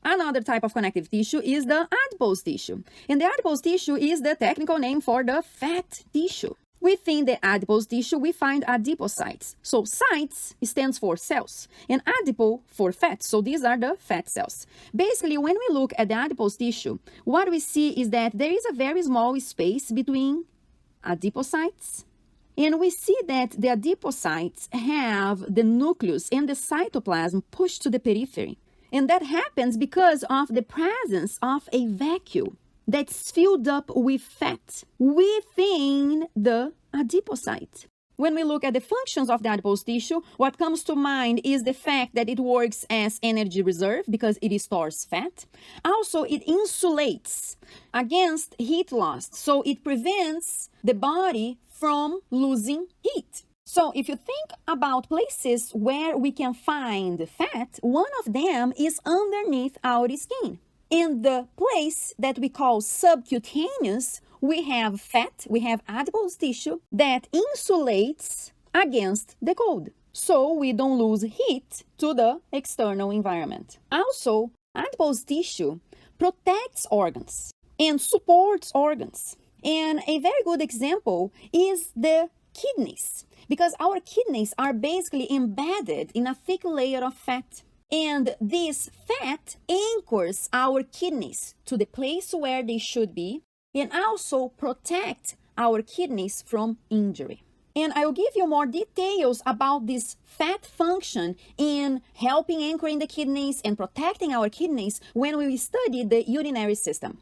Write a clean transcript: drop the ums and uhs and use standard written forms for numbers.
Another type of connective tissue is the adipose tissue. And the adipose tissue is the technical name for the fat tissue. Within the adipose tissue, we find adipocytes. So cytes stands for cells, and adipo for fat. So these are the fat cells. Basically, when we look at the adipose tissue, what we see is that there is a very small space between adipocytes. And we see that the adipocytes have the nucleus and the cytoplasm pushed to the periphery. And that happens because of the presence of a vacuum that's filled up with fat within the adipocyte. When we look at the functions of the adipose tissue, what comes to mind is the fact that it works as energy reserve because it stores fat. Also, it insulates against heat loss, so it prevents the body from losing heat. So if you think about places where we can find fat, one of them is underneath our skin. In the place that we call subcutaneous, we have fat, we have adipose tissue that insulates against the cold, so we don't lose heat to the external environment. Also, adipose tissue protects organs and supports organs. And a very good example is the kidneys, because our kidneys are basically embedded in a thick layer of fat. And this fat anchors our kidneys to the place where they should be and also protect our kidneys from injury. And I'll give you more details about this fat function in helping anchoring the kidneys and protecting our kidneys when we study the urinary system.